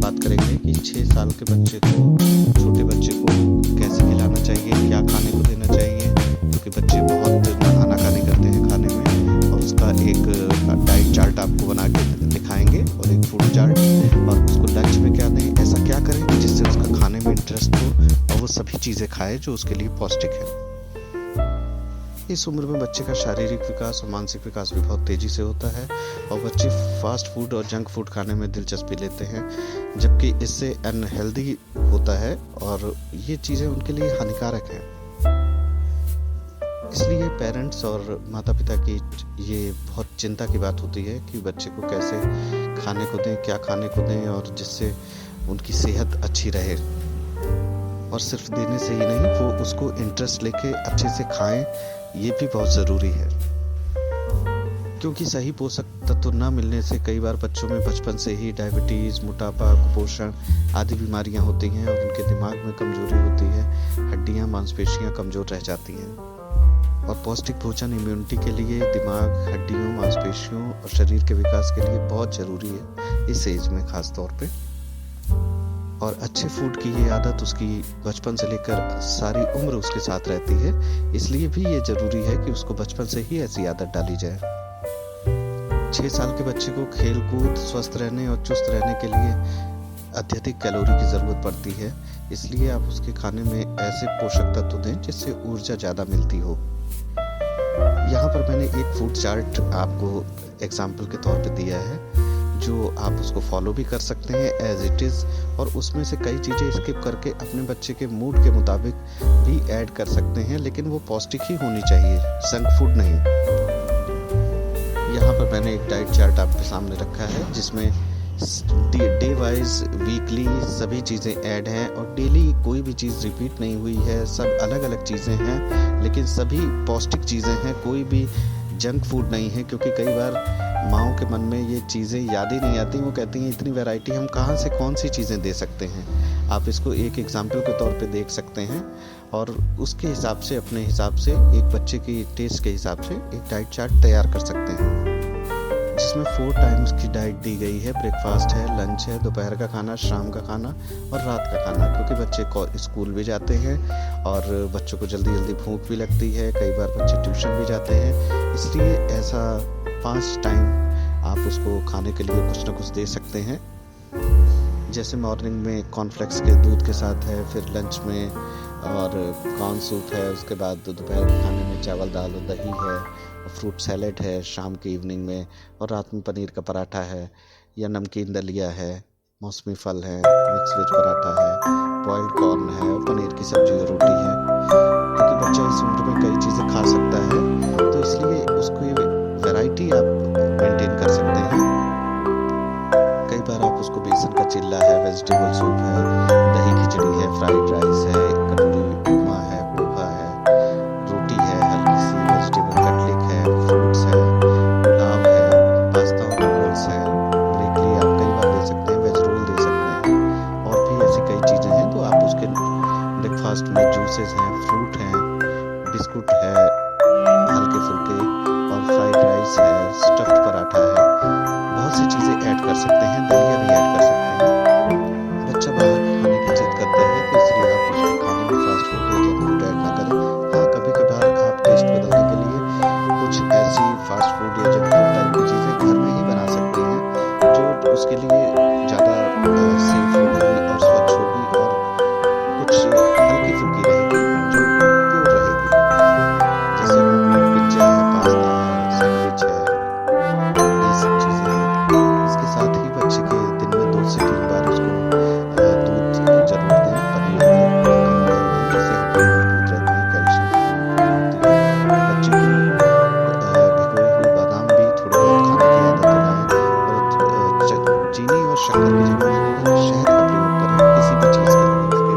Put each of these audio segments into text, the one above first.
बात करेंगे कि 6 साल के बच्चे को, छोटे बच्चे को कैसे खिलाना चाहिए, क्या खाने को देना चाहिए, क्योंकि बच्चे बहुत आनाकानी करते हैं खाने में। और उसका एक डाइट चार्ट आपको बना के दिखाएंगे और एक फूड चार्ट, और उसको लंच में क्या दें, ऐसा क्या करें जिससे उसका खाने में इंटरेस्ट हो और वो सभी चीज़ें खाए जो उसके लिए पौष्टिक है। इस उम्र में बच्चे का शारीरिक विकास और मानसिक विकास भी बहुत तेज़ी से होता है और बच्चे फास्ट फूड और जंक फूड खाने में दिलचस्पी लेते हैं, जबकि इससे अनहेल्दी होता है और ये चीज़ें उनके लिए हानिकारक हैं। इसलिए पेरेंट्स और माता पिता की ये बहुत चिंता की बात होती है कि बच्चे को कैसे खाने को दें, क्या खाने को दें, और जिससे उनकी सेहत अच्छी रहे। और सिर्फ देने से ही नहीं, वो उसको इंटरेस्ट लेके अच्छे से खाएं, ये भी बहुत ज़रूरी है। क्योंकि सही पोषक तत्व न मिलने से कई बार बच्चों में बचपन से ही डायबिटीज़, मोटापा, कुपोषण आदि बीमारियां होती हैं और उनके दिमाग में कमजोरी होती है, हड्डियां, मांसपेशियां कमज़ोर रह जाती हैं। और पौष्टिक भोजन इम्यूनिटी के लिए, दिमाग, हड्डियों, मांसपेशियों और शरीर के विकास के लिए बहुत ज़रूरी है इस एज में खास तौर पे। और अच्छे फूड की ये आदत उसकी बचपन से लेकर सारी उम्र उसके साथ रहती है, इसलिए भी ये ज़रूरी है कि उसको बचपन से ही ऐसी आदत डाली जाए। 6 साल के बच्चे को खेल कूद, स्वस्थ रहने और चुस्त रहने के लिए अत्यधिक कैलोरी की ज़रूरत पड़ती है, इसलिए आप उसके खाने में ऐसे पोषक तत्व दें जिससे ऊर्जा ज़्यादा मिलती हो। यहाँ पर मैंने एक फूड चार्ट आपको एग्जाम्पल के तौर पे दिया है, जो आप उसको फॉलो भी कर सकते हैं एज इट इज़, और उसमें से कई चीज़ें स्किप करके अपने बच्चे के मूड के मुताबिक भी ऐड कर सकते हैं, लेकिन वो पौष्टिक ही होनी चाहिए, जंक फूड नहीं। यहाँ पर मैंने एक डाइट चार्ट आपके सामने रखा है जिसमें डे वाइज, वीकली सभी चीज़ें ऐड हैं और डेली कोई भी चीज़ रिपीट नहीं हुई है, सब अलग अलग चीज़ें हैं, लेकिन सभी पौष्टिक चीज़ें हैं, कोई भी जंक फूड नहीं है। क्योंकि कई बार माँओं के मन में ये चीज़ें याद ही नहीं आती, वो कहती हैं इतनी वैरायटी हम कहाँ से कौन सी चीज़ें दे सकते हैं। आप इसको एक एग्जाम्पल के तौर पे देख सकते हैं और उसके हिसाब से, अपने हिसाब से, एक बच्चे की टेस्ट के हिसाब से एक डाइट चार्ट तैयार कर सकते हैं, जिसमें 4 टाइम्स की डाइट दी गई है। ब्रेकफास्ट है, लंच है, दोपहर का खाना, शाम का खाना और रात का खाना, क्योंकि बच्चे स्कूल भी जाते हैं और बच्चों को जल्दी जल्दी भूख भी लगती है, कई बार बच्चे ट्यूशन भी जाते हैं, इसलिए ऐसा 5 टाइम आप उसको खाने के लिए कुछ ना कुछ दे सकते हैं। जैसे मॉर्निंग में कॉर्नफ्लेक्स के दूध के साथ है, फिर लंच में और कॉर्न सूप है, उसके बाद दोपहर के खाने में चावल, दाल और दही है, फ्रूट सैलेड है शाम के इवनिंग में, और रात में पनीर का पराठा है या नमकीन दलिया है, मौसमी फल है, मिक्स वेज पराठा है, बॉइल्ड कॉर्न है और पनीर की सब्जी और रोटी है। क्योंकि बच्चा इस उम्र में कई चीज़ें खा सकता है, तो इसलिए उसको वैरायटी आप मेंटेन कर सकते हैं। कई बार आप उसको बेसन का चिल्ला है, वेजिटेबल सूप है, दही खिचड़ी है, फ्राइड राइस है, कटोरी उपमा है, पोहा है, रोटी है, हल्की सी वेजिटेबल कटलेट है, फ्रूट्स है, पुलाव है, पास्ता और नूडल्स है, ब्रेक लिए आप कई बार दे सकते हैं, वेज रोल दे सकते हैं, और भी ऐसी कई चीज़ें हैं। तो आप उसके ब्रेकफास्ट में जूसेस हैं, फ्रूट हैं, बिस्कुट है हल्के फुल्के, और फ्राइड राइस है, स्टफ्ड पराठा है, बहुत सी चीज़ें ऐड कर सकते हैं, दलिया भी ऐड कर सकते हैं। बच्चा बाहर खाने की जिद करता है, तो इसलिए आप उसको खाने में फास्ट फूड या जंक फूड ऐड ना करें। हाँ, कभी कभार आप टेस्ट बदलने के लिए कुछ ऐसी फास्ट फूड या जंक फूड टाइप की चीज़ें घर में ही बना सकते हैं, जो उसके लिए ज़्यादा सेफ होगी और स्वच्छ होगी और कुछ हल्की फुल्की रहेगी, जो प्योर रहेगी। जैसे होममेड पिज्जा है, पास्ता है, सैंडविच है, ये सब चीज़ें हैं। इसके साथ ही बच्चे के दिन में 2 से 3 बार उसको दूध जरूर दें, पनीर दें, मक्खन दें, जिससे हड्डियाँ मजबूत रहती हैं, कैल्शियम की कमी होती है। बच्चे को भिगोए हुए बादाम भी थोड़े बहुत खाने की आदत बनाएं, और चीनी और शक्कर की जगह शहद का प्रयोग करें किसी भी चीज़ के लिए उसके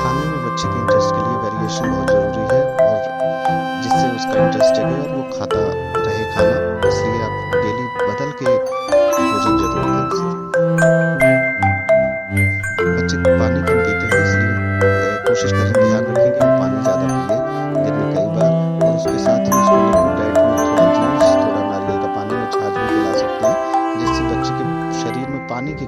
खाने में बच्चे के इंटरेस्ट के लिए वेरिएशन बहुत ज़रूरी है, और जिससे उसका इंटरेस्ट जगे और वो खाता रहे खाना, इसलिए आप डेली बदल के भोजन जरूर दें उसे। बच्चे पानी कम पीते हैं, इसलिए कोशिश करें, ध्यान रखें कि वो पानी ज़्यादा पिए दिन में कई बार, और उसके साथ ही उसको लिक्विड डाइट में थोड़ा जूस, थोड़ा नारियल का पानी और छाछ भी पिला सकते हैं, जिससे बच्चे के शरीर में पानी की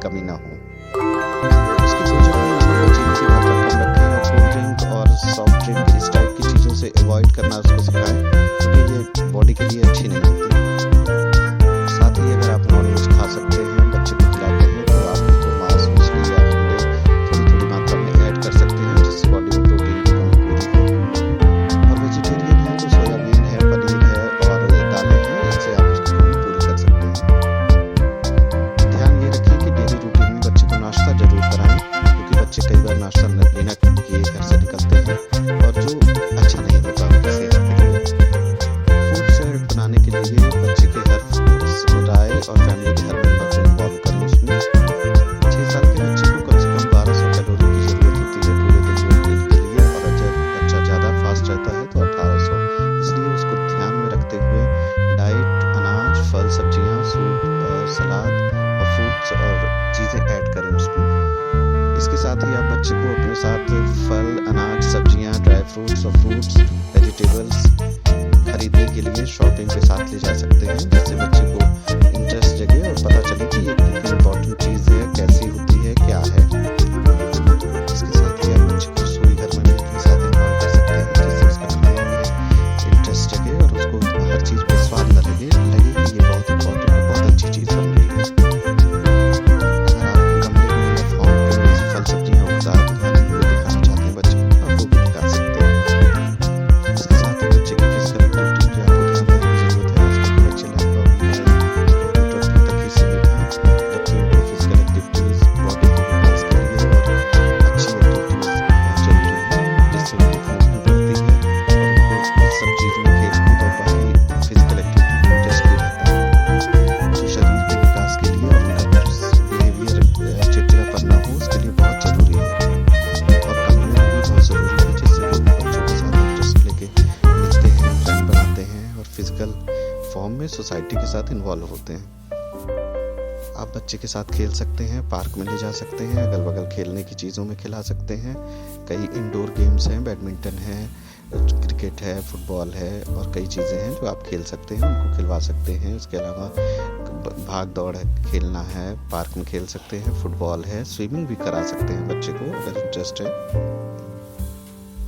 बच्चे को अपने साथ फल, अनाज, सब्जियां, ड्राई फ्रूट्स और फ्रूट्स, वेजिटेबल्स खरीदने के लिए शॉपिंग के साथ ले जा सकते हैं, जिससे बच्चे को इंटरेस्ट जगे और पता चले कि ये कितनी इम्पोर्टेंट चीज़ है, कैसी होती है, क्या है। इसके साथ ही आप बच्चे को रसोई घर में भी अपने साथ इन्वॉल्व कर सकते हैं, जिससे उसका खाने में इंटरेस्ट जगे और उसको हर चीज़ पे स्वाद न लगे कि ये बहुत इम्पोर्टेंट और बहुत अच्छी चीज़ बन रही है। अगर आप गमले में या फॉर्म पे फल सब्जियाँ उगा दिखाना चाहते हैं बच्चे को, आप वो भी दिखा सकते हैं। इसके साथ ही बच्चे की फिजिकल एक्टिविटी जो आपको ध्यान देने की जरूरत है। आजकल बच्चे लैपटॉप, कंप्यूटर तक ही सीमित हैं, जबकि उनको फिजिकल एक्टिविटीज बॉडी के विकास के लिए और अच्छी एक्टिविटीज बहुत जरूरी है, जिससे उनकी फंक्शनिंग बढ़ती है और उनको इस सब चीज़ में खेलकूद और बाकी फिजिकल एक्टिविटी में इंटरेस्ट भी रहता है, जो शरीर के विकास के लिए और उनका बिहेवियर चिड़चिड़ापन ना हो उसके लिए बहुत ज़रूरी है। और कम्युनिटी भी बहुत ज़रूरी है, जिससे वो बच्चों के साथ इंटरेस्ट लेके मिलते हैं, फ्रेंड बनाते हैं और फिजिकल फॉर्म में सोसाइटी के साथ इन्वॉल्व होते हैं। आप बच्चे के साथ खेल सकते हैं, पार्क में ले जा सकते हैं, अगल बगल खेलने की चीज़ों में खिला सकते हैं। कई इंडोर गेम्स हैं, बैडमिंटन है, क्रिकेट है, फुटबॉल है और कई चीज़ें हैं जो आप खेल सकते हैं, उनको खिलवा सकते हैं। उसके अलावा भाग दौड़ खेलना है, पार्क में खेल सकते हैं, फुटबॉल है, स्विमिंग भी करा सकते हैं बच्चे को अगर इंटरेस्ट है।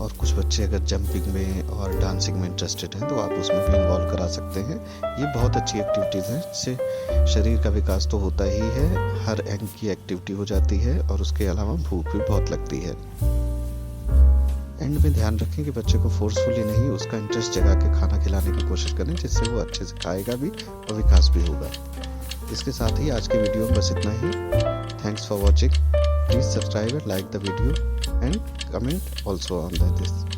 और कुछ बच्चे अगर जंपिंग में और डांसिंग में इंटरेस्टेड हैं तो आप उसमें भी इन्वॉल्व करा सकते हैं। ये बहुत अच्छी एक्टिविटीज़ हैं, जिससे शरीर का विकास तो होता ही है, हर अंग की एक्टिविटी हो जाती है और उसके अलावा भूख भी बहुत लगती है। एंड में ध्यान रखें कि बच्चे को फोर्सफुली नहीं, उसका इंटरेस्ट जगा के खाना खिलाने की कोशिश करें, जिससे वो अच्छे से खाएगा भी और विकास भी होगा। इसके साथ ही आज के वीडियो में बस इतना ही। Thanks for watching. Please subscribe and like the video and comment also on this.